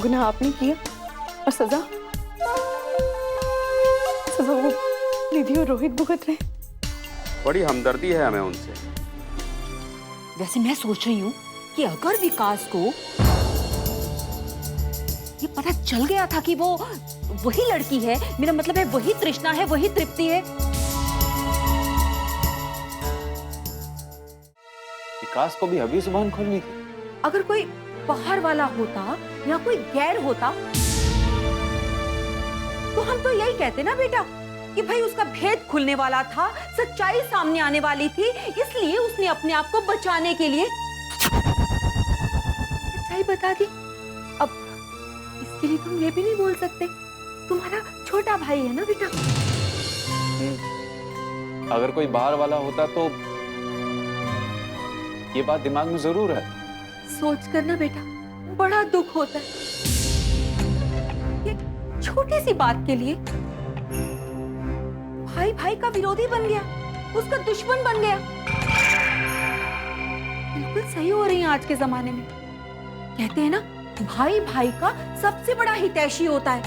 गुनाह आपने किया और सजा सजा वो निधि और रोहित भुगत रहे। बड़ी हमदर्दी है हमें उनसे। वैसे मैं सोच रही हूँ कि अगर विकास को ये पता चल गया था कि वो वही लड़की है, मेरा मतलब है वही तृष्णा है, वही तृप्ति है। विकास को भी अभी जुबान खोलनी थी। अगर कोई बाहर वाला होता या कोई गैर होता तो हम तो यही कहते ना बेटा कि भाई उसका भेद खुलने वाला था, सच्चाई सामने आने वाली थी, इसलिए उसने अपने आप को बचाने के लिए सच्चाई बता दी। अब इसके लिए तुम ये भी नहीं बोल सकते, तुम्हारा छोटा भाई है ना बेटा। अगर कोई बाहर वाला होता तो ये बात दिमाग में जरूर है। सोच कर ना बेटा बड़ा दुख होता है। ये छोटी सी बात के लिए भाई भाई का विरोधी बन गया, उसका दुश्मन बन गया। बिल्कुल सही हो रही है आज के जमाने में। कहते हैं ना भाई भाई का सबसे बड़ा हितैषी होता है।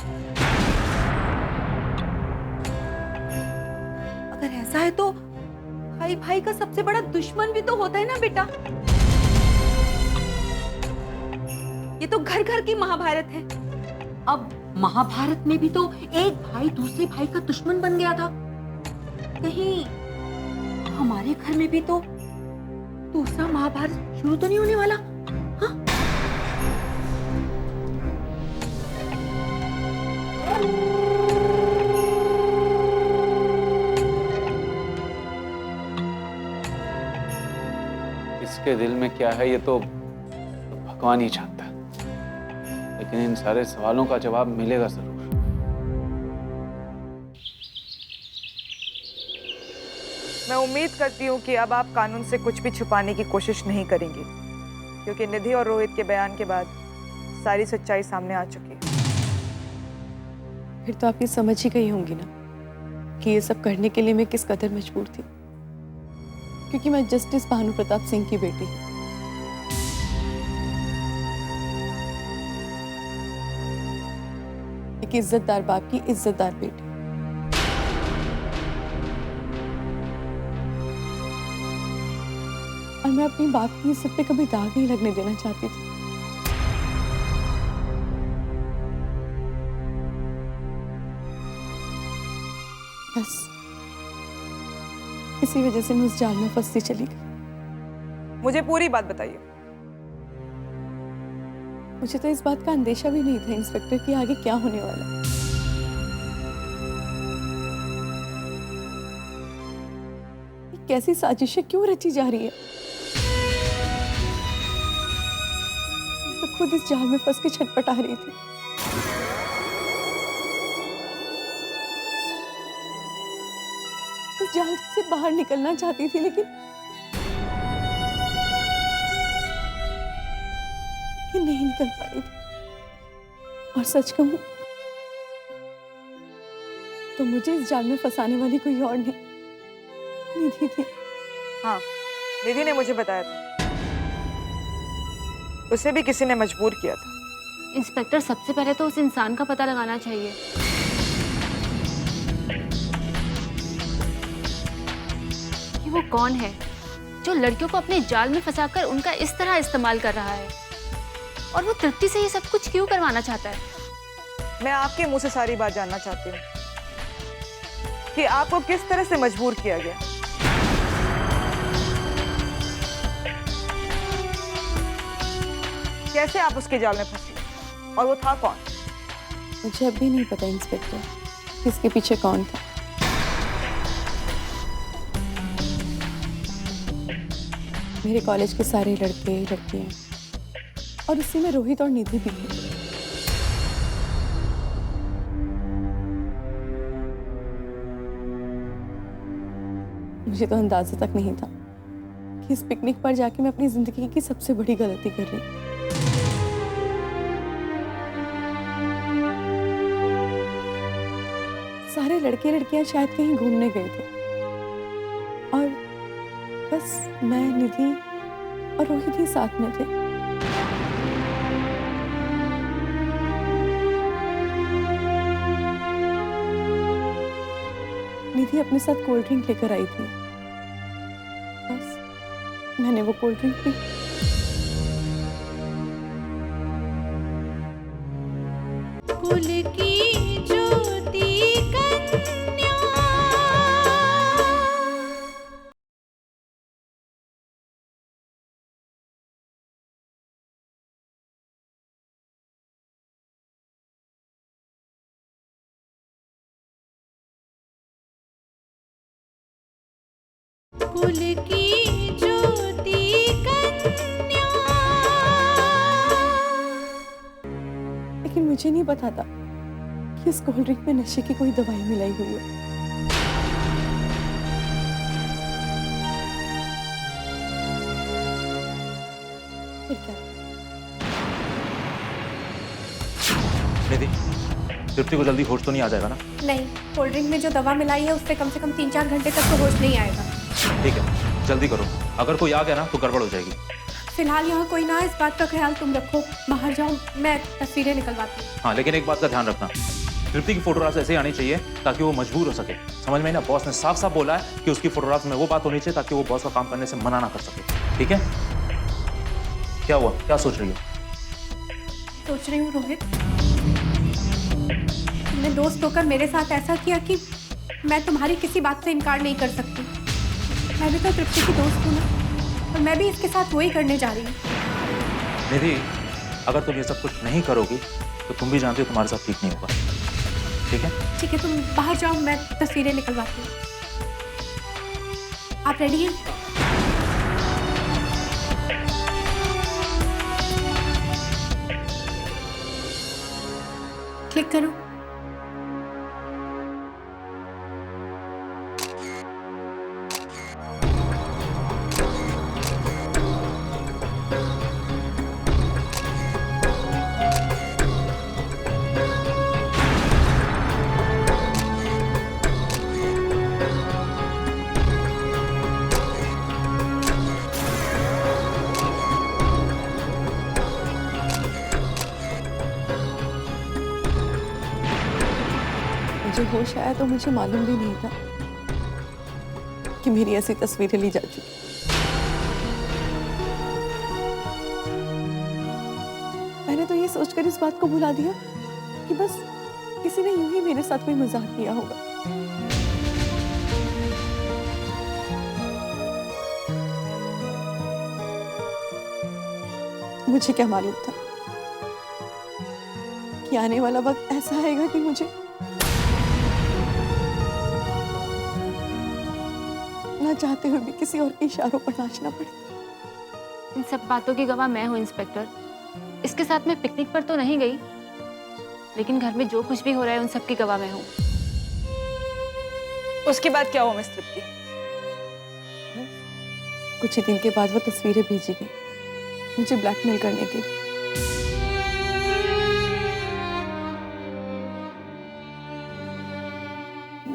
अगर ऐसा है तो भाई भाई का सबसे बड़ा दुश्मन भी तो होता है ना बेटा। ये तो घर घर की महाभारत है। अब महाभारत में भी तो एक भाई दूसरे भाई का दुश्मन बन गया था। कहीं हमारे घर में भी तो दूसरा महाभारत शुरू तो नहीं होने वाला? हाँ? इसके दिल में क्या है ये तो भगवान ही जानता है, लेकिन इन सारे सवालों का जवाब मिलेगा जरूर। मैं उम्मीद करती हूँ कि अब आप कानून से कुछ भी छुपाने की कोशिश नहीं करेंगी, क्योंकि निधि और रोहित के बयान के बाद सारी सच्चाई सामने आ चुकी है। फिर तो आप ये समझ ही गई होंगी ना कि ये सब करने के लिए मैं किस कदर मजबूर थी, क्योंकि मैं जस्टिस भानु प्रताप सिंह की बेटी हूँ। एक इज्जतदार बाप की इज्जतदार बेटी। और मैं अपनी बाप की इज्जत पे कभी दाग नहीं लगने देना चाहती थी। बस इसी वजह से मैं उस जाल में फंसती चली गई। मुझे पूरी बात बताइए। मुझे तो इस बात का अंदेशा भी नहीं था इंस्पेक्टर कि आगे क्या होने वाला। ये कैसी साजिशें क्यों रची जा रही है? मैं तो खुद इस जाल में फंस के छटपटा रही थी। इस जाल से बाहर निकलना चाहती थी, लेकिन नहीं निकल पा रही थी। और सच कहूं तो मुझे इस जाल में फंसाने वाली कोई और नहीं, निधि थी। हाँ, निधि ने मुझे बताया था। उसे भी किसी ने मजबूर किया था। इंस्पेक्टर, सबसे पहले तो उस इंसान का पता लगाना चाहिए। कि वो कौन है जो लड़कियों को अपने जाल में फंसाकर उनका इस तरह इस्तेमाल कर रहा है, और वो तृप्ति से ये सब कुछ क्यों करवाना चाहता है। मैं आपके मुंह से सारी बात जानना चाहती हूँ कि आपको किस तरह से मजबूर किया गया। कैसे आप उसके जाल में फंसी, और वो था कौन? मुझे अब भी नहीं पता इंस्पेक्टर, किसके पीछे कौन था। मेरे कॉलेज के सारे लड़के लड़कियां, और उसी में रोहित और निधि भी थी। मुझे तो अंदाजा तक नहीं था कि इस पिकनिक पर जाके मैं अपनी जिंदगी की सबसे बड़ी गलती कर रही हूं। सारे लड़के लड़कियां शायद कहीं घूमने गए थे, और बस मैं, निधि और रोहित ही साथ में थे। निधि अपने साथ कोल्ड ड्रिंक लेकर आई थी, बस मैंने वो कोल्ड ड्रिंक पी। कुल की ज्योति कन्या। कुल की ज्योति कन्या। लेकिन मुझे नहीं पता था कि इस कोल्ड ड्रिंक में नशे की कोई दवाई मिलाई हुई है। फिर क्या? निधि, तृप्ति को जल्दी होश तो नहीं आ जाएगा ना? नहीं, कोल्ड ड्रिंक में जो दवा मिलाई है उससे कम से कम 3-4 घंटे तक तो होश नहीं आएगा। ठीक है, जल्दी करो। अगर कोई आ गया ना तो गड़बड़ हो जाएगी। फिलहाल यहाँ कोई ना, इस बात का ख्याल तुम रखो। बाहर जाओ, मैं तस्वीरें निकलवाती हूँ। हाँ, लेकिन एक बात का ध्यान रखना, तृप्ति की फोटोग्राफ्स ऐसे ही आनी चाहिए ताकि वो मजबूर हो सके। समझ में ना? बॉस ने साफ साफ बोला है कि उसकी फोटोग्राफ्स में वो बात होनी चाहिए ताकि वो बॉस का काम करने से मना ना कर सके। ठीक है? क्या हुआ? क्या सोच रही हो? सोच रही हूँ रोहित, तुमने दोस्त होकर मेरे साथ ऐसा किया कि मैं तुम्हारी किसी बात से इनकार नहीं कर सकती। मैं भी तो तृप्ति की दोस्त हूँ ना, और मैं भी इसके साथ वही करने जा रही हूँ। निधि, अगर तुम ये सब कुछ नहीं करोगी तो तुम भी जानती हो तुम्हारे साथ ठीक नहीं होगा। ठीक है? ठीक है, तुम बाहर जाओ, मैं तस्वीरें निकलवाती हूँ। आप रेडी हैं? क्लिक करो। मुझे होश आया तो मुझे मालूम भी नहीं था कि मेरी ऐसी तस्वीरें ली जा चुकी। मैंने तो ये सोचकर इस बात को भुला दिया कि बस किसी ने यूं ही मेरे साथ कोई मजाक किया होगा। मुझे क्या मालूम था कि आने वाला वक्त ऐसा आएगा कि मुझे ना चाहते हुए भी किसी और के इशारों पर नाचना पड़े। इन सब बातों की गवाह मैं हूँ इंस्पेक्टर। इसके साथ मैं पिकनिक पर तो नहीं गई, लेकिन घर में जो कुछ भी हो रहा है उन सब की गवाह मैं हूँ। उसके बाद क्या हुआ मिस तृप्ति? कुछ ही दिन के बाद वो तस्वीरें भेजी गई मुझे ब्लैकमेल करने के लिए।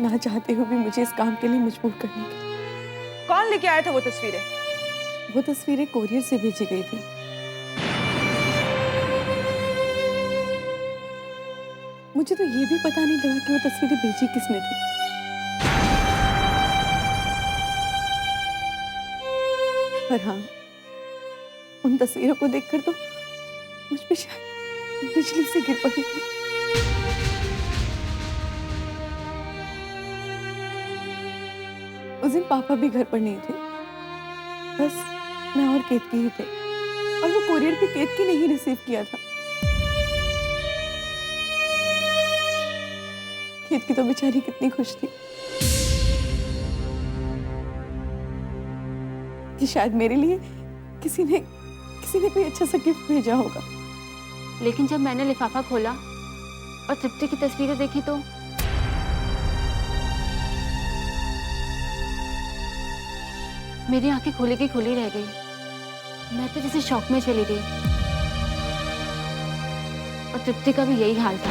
ना चाहते हुए भी मुझे इस काम के लिए मजबूर करने के लिए। कौन लेके आया था वो तस्वीरें? वो तस्वीरें कोरियर से भेजी गई थी। मुझे तो ये भी पता नहीं लगा कि वो तस्वीरें भेजी किसने थी। पर हाँ, उन तस्वीरों को देखकर तो मुझ पे शायद बिजली से गिर पड़ी थी। उस दिन पापा भी घर पर नहीं थे, बस मैं और केतकी ही थे, और वो कोरियर भी केतकी ने ही रिसीव किया था। केतकी तो बेचारी कितनी खुश थी कि शायद मेरे लिए किसी ने कोई अच्छा सा गिफ्ट भेजा होगा। लेकिन जब मैंने लिफाफा खोला और तृप्ति की तस्वीरें देखी तो मेरी आंखें खुली की खुली रह गई। मैं तो जैसे शॉक में चली गई, और तृप्ति का भी यही हाल था।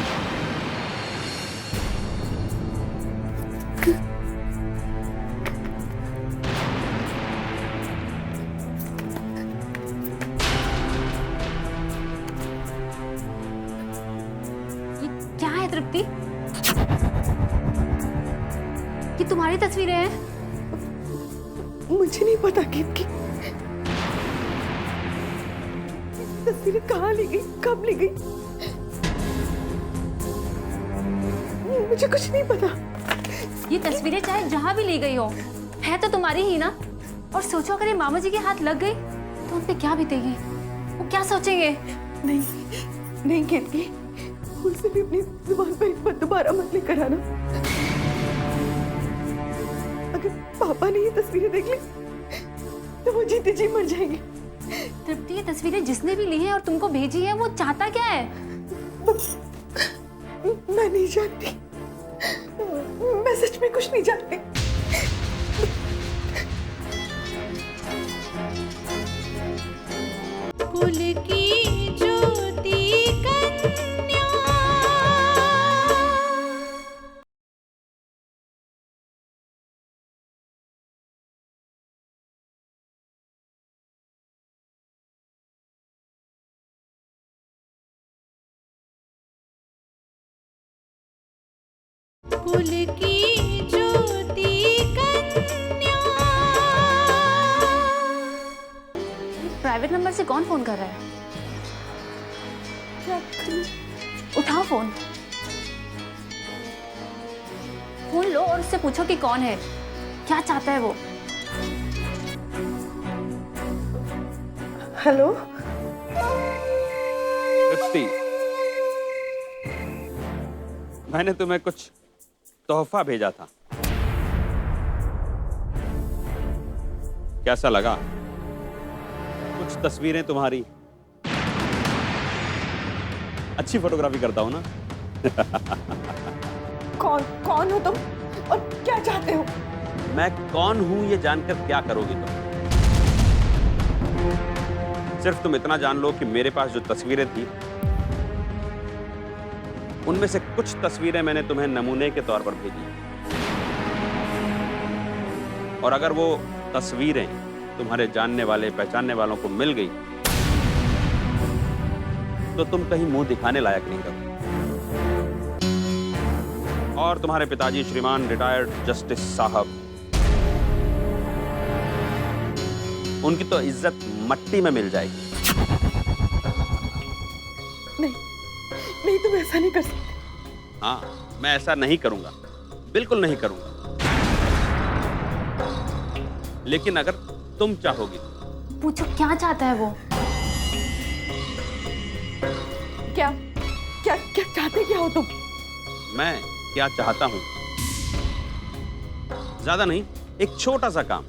ये क्या है तृप्ति? ये तुम्हारी तस्वीरें हैं? मुझे नहीं पता केतकी तस्वीरें कहाँ ली गई, कब ली गई, मुझे कुछ नहीं पता। ये तस्वीरें चाहे जहां भी ली गई हो, है तो तुम्हारी ही ना। और सोचो अगर ये मामा जी के हाथ लग गई तो उन पे क्या बीतेगी, वो क्या सोचेंगे? नहीं नहीं केतकी, उनसे भी अपनी जुबान पर एक बार दोबारा मत लेकर आना। अगर पापा ने ये तस्वीरें देख ली तो वो जीते जी मर जाएंगे। तृप्ति, ये तस्वीरें जिसने भी ली है और तुमको भेजी है, वो चाहता क्या है? मैं नहीं जानती, मैं सच में कुछ नहीं जानती। कुल की ज्योति कन्या। कुल की ज्योति कन्या। प्राइवेट नंबर से कौन फोन कर रहा है? क्या करूं? उठाओ फोन, फोन लो और उससे पूछो कि कौन है, क्या चाहता है वो। हेलो, तृप्ति, मैंने तुम्हें कुछ तोहफा भेजा था, कैसा लगा? कुछ तस्वीरें तुम्हारी, अच्छी फोटोग्राफी करता हूं ना? कौन हो तुम और क्या चाहते हो? मैं कौन हूं ये जानकर क्या करोगी तुम? सिर्फ तुम इतना जान लो कि मेरे पास जो तस्वीरें थी उनमें से कुछ तस्वीरें मैंने तुम्हें नमूने के तौर पर भेजी, और अगर वो तस्वीरें तुम्हारे जानने वाले पहचानने वालों को मिल गई तो तुम कहीं मुंह दिखाने लायक नहीं रहोगे। और तुम्हारे पिताजी श्रीमान रिटायर्ड जस्टिस साहब, उनकी तो इज्जत मट्टी में मिल जाएगी। नहीं, तुम ऐसा नहीं कर सकते। हाँ, मैं ऐसा नहीं करूंगा, बिल्कुल नहीं करूंगा। लेकिन अगर तुम चाहोगी। पूछो क्या चाहता है वो। क्या चाहते क्या हो तुम? मैं क्या चाहता हूं? ज्यादा नहीं, एक छोटा सा काम।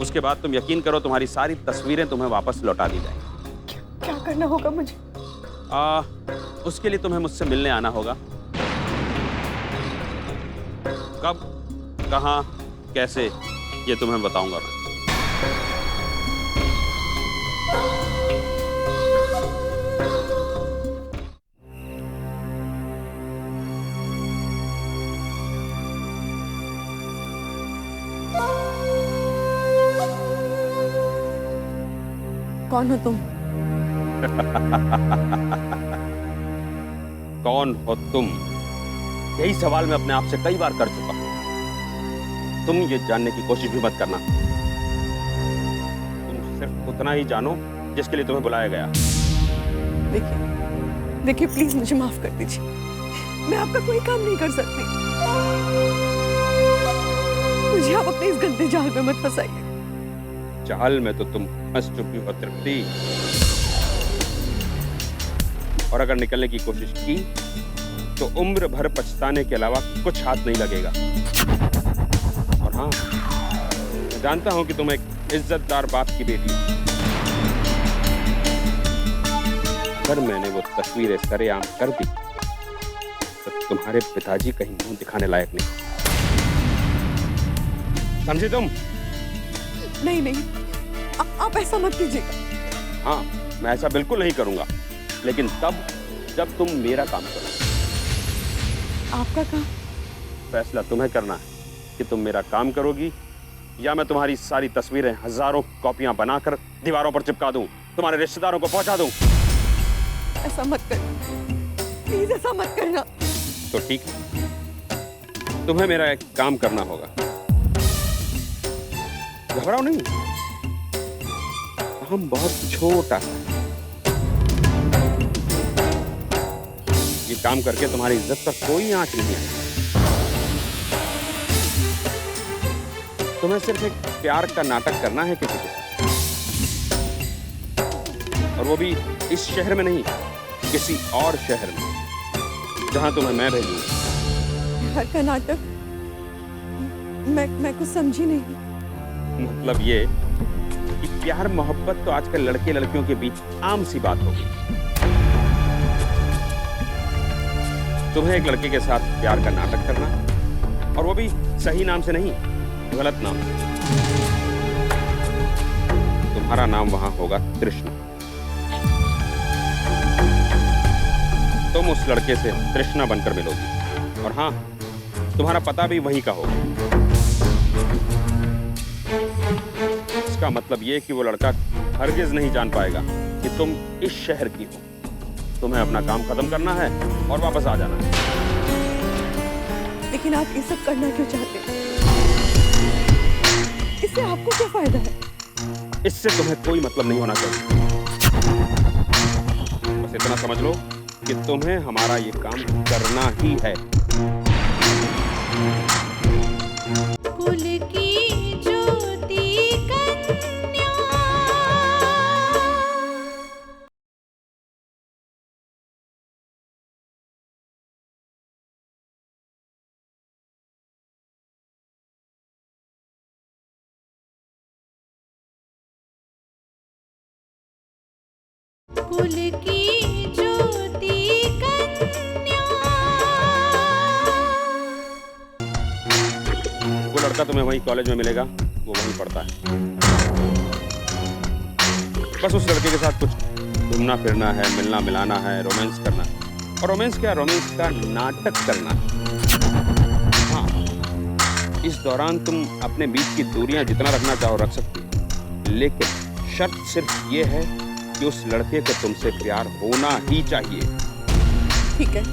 उसके बाद तुम यकीन करो तुम्हारी सारी तस्वीरें तुम्हें वापस लौटा दी जाएंगी। क्या करना होगा मुझे? उसके लिए तुम्हें मुझसे मिलने आना होगा। कब, कहां, कैसे, ये तुम्हें बताऊंगा मैं। कौन हो तुम? कौन हो तुम? यही सवाल मैं अपने आप से कई बार कर चुका हूं। तुम ये जानने की कोशिश भी मत करना। तुम सिर्फ उतना ही जानो जिसके लिए तुम्हें बुलाया गया। देखिए प्लीज मुझे माफ कर दीजिए। मैं आपका कोई काम नहीं कर सकती। मुझे आप अपने इस गंदे जाल में मत फंसाइए। जाल में तो तुम फंस चुकी हो तृप्ति, और अगर निकलने की कोशिश की तो उम्र भर पछताने के अलावा कुछ हाथ नहीं लगेगा। और हाँ, मैं जानता हूं कि तुम एक इज्जतदार बाप की बेटी हो। अगर मैंने वो तस्वीरें सरेआम कर दी तो तुम्हारे पिताजी कहीं मुंह दिखाने लायक नहीं। समझे तुम? नहीं, आप ऐसा मत कीजिएगा। हाँ, मैं ऐसा बिल्कुल नहीं करूंगा, लेकिन तब जब तुम मेरा काम करो। आपका काम? फैसला तुम्हें करना है कि तुम मेरा काम करोगी या मैं तुम्हारी सारी तस्वीरें हजारों कॉपियां बनाकर दीवारों पर चिपका दूं, तुम्हारे रिश्तेदारों को पहुंचा दूं। ऐसा मत करना, प्लीज ऐसा मत करना। तो ठीक, तुम्हें मेरा एक काम करना होगा। घबराओ नहीं, काम बहुत छोटा है। ये काम करके तुम्हारी इज्जत पर कोई आंच नहीं है। तुम्हें सिर्फ एक प्यार का नाटक करना है किसी के साथ, और वो भी इस शहर में नहीं, किसी और शहर में जहां तुम्हें मैं भेजूंगा। प्यार का नाटक? मैं कुछ समझी नहीं। मतलब ये कि प्यार मोहब्बत तो आजकल लड़के लड़कियों के बीच आम सी बात हो गई। तुम्हें एक लड़के के साथ प्यार का नाटक करना, और वो भी सही नाम से नहीं, गलत नाम। तुम्हारा नाम वहां होगा तृष्णा। तुम उस लड़के से तृष्णा बनकर मिलोगी, और हाँ, तुम्हारा पता भी वहीं का होगा। इसका मतलब ये कि वो लड़का हरगिज नहीं जान पाएगा कि तुम इस शहर की हो। तुम्हें अपना काम खत्म करना है और वापस आ जाना है। लेकिन आप ये सब करना क्यों चाहते हैं? इससे आपको क्या फायदा है? इससे तुम्हें कोई मतलब नहीं होना चाहिए। बस इतना समझ लो कि तुम्हें हमारा ये काम करना ही है। कुल की ज्योति कन्या। कुल की ज्योति कन्या। वो लड़का तुम्हें वहीं कॉलेज में मिलेगा, वो वहीं पढ़ता है। बस उस लड़के के साथ कुछ घूमना फिरना है, मिलना मिलाना है, रोमांस करना है। और रोमांस क्या, रोमांस का नाटक करना है। हाँ, इस दौरान तुम अपने बीच की दूरियां जितना रखना चाहो रख सकती हो, लेकिन शर्त सिर्फ ये है कि उस लड़के को तुमसे प्यार होना ही चाहिए। ठीक है,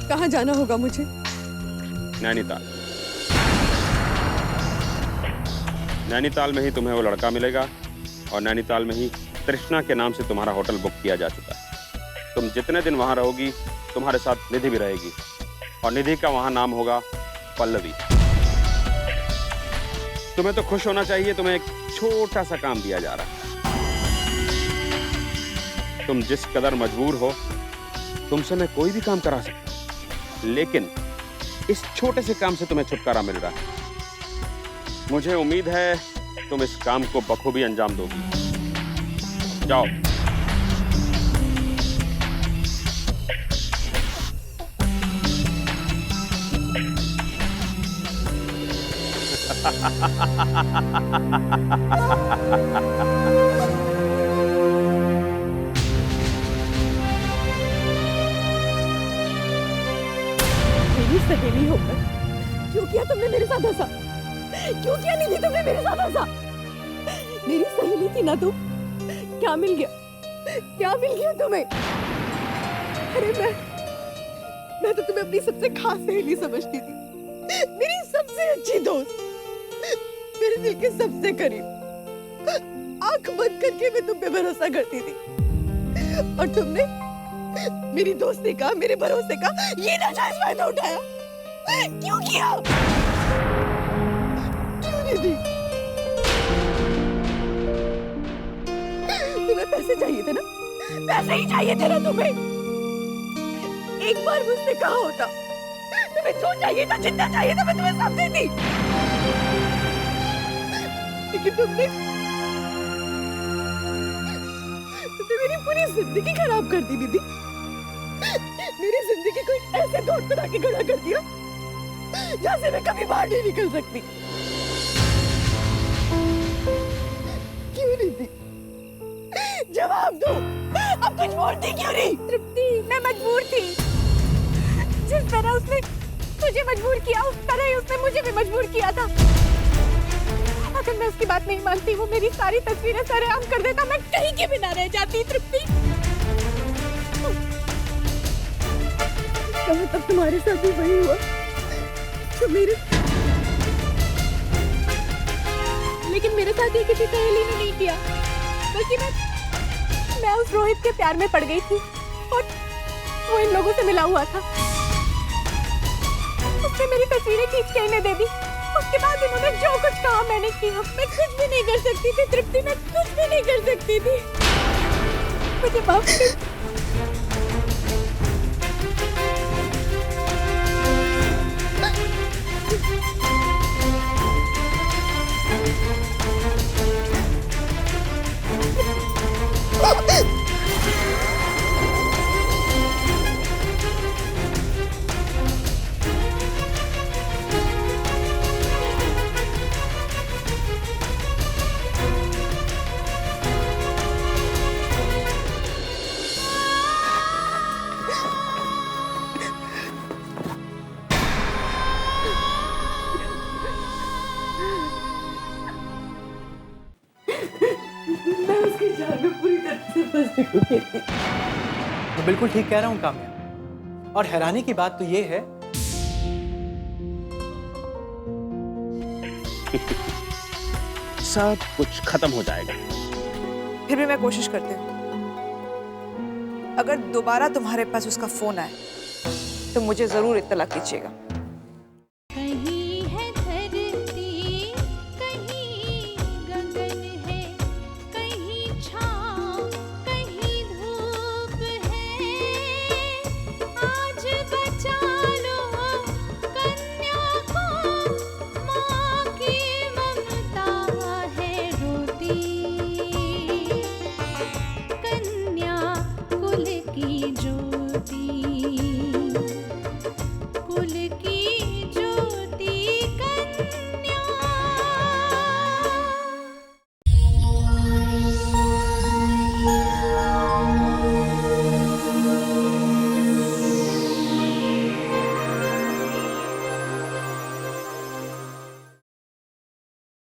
कहाँ जाना होगा मुझे? नैनीताल। नैनीताल में ही तुम्हें वो लड़का मिलेगा, और नैनीताल में ही तृष्णा के नाम से तुम्हारा होटल बुक किया जा चुका है। तुम जितने दिन वहां रहोगी, तुम्हारे साथ निधि भी रहेगी, और निधि का वहां नाम होगा पल्लवी। तुम्हें तो खुश होना चाहिए, तुम्हें एक छोटा सा काम दिया जा रहा है। तुम जिस कदर मजबूर हो, तुमसे मैं कोई भी काम करा सकता हूं, लेकिन इस छोटे से काम से तुम्हें छुटकारा मिल रहा है। मुझे उम्मीद है तुम इस काम को बखूबी अंजाम दोगी। जाओ। मेरी सहेली होकर क्यों किया तुमने मेरे साथ ऐसा? क्यों किया निधि तुमने मेरे साथ ऐसा? मेरी सहेली थी ना तुम, क्या मिल गया? क्या मिल गया तुम्हें? अरे मैं तो तुम्हें अपनी सबसे खास सहेली समझती थी, मेरी सबसे अच्छी दोस्त, मेरे दिल के सबसे करीब। आंख बंद करके मैं तुम पे भरोसा करती थी और तुमने मेरी दोस्ती का, मेरे भरोसे का ये नाजायज फायदा उठाया। क्यों किया? क्यों दीदी? तुम्हें पैसे चाहिए थे ना? पैसे ही चाहिए थे ना तुम्हें? एक बार मुझसे कहा होता, तुम्हें जो चाहिए था, जितना चाहिए था, मैं तुम्हें सब देती। लेकिन तुमने मेरी पूरी जिंदगी खराब कर दी दीदी। मेरी जिंदगी को एक ऐसे दौर बना के खड़ा कर दिया जहां से मैं कभी बाहर नहीं निकल सकती। क्यों दीदी? जवाब दो। अब कुछ बोलती क्यों नहीं? तृप्ति, मैं मजबूर थी। जिस तरह उसने तुझे मजबूर किया, उस तरह ही उसने मुझे भी मजबूर किया था। अगर मैं उसकी बात नहीं मानती, वो मेरी सारी तस्वीरें सरेआम कर देता, मैं कहीं की भी ना रह जाती। तृप्ति, कहा तब तुम्हारे साथ भी वही हुआ तो मेरे, लेकिन मेरे साथ ये किसी सहेली ने नहीं किया, बल्कि मैं उस रोहित के प्यार में पड़ गई थी और वो इन लोगों से मिला हुआ था। उसने मेरी तस्वीरें खींच के इन्हें दे दी। उसके बाद इन्होंने जो कुछ कहा मैंने किया। मैं कुछ भी नहीं कर सकती थी तृप्ति, मैं कुछ भी नहीं कर सकती थी। मुझे माफ कर। मैं उसके जाल में पूरी तरह से फंस चुकी थी। मैं बिल्कुल ठीक कह रहा हूँ काम्या। और हैरानी की बात तो ये है सब कुछ खत्म हो जाएगा। फिर भी मैं कोशिश करती हूँ। अगर दोबारा तुम्हारे पास उसका फोन आए तो मुझे जरूर इत्तला कीजिएगा।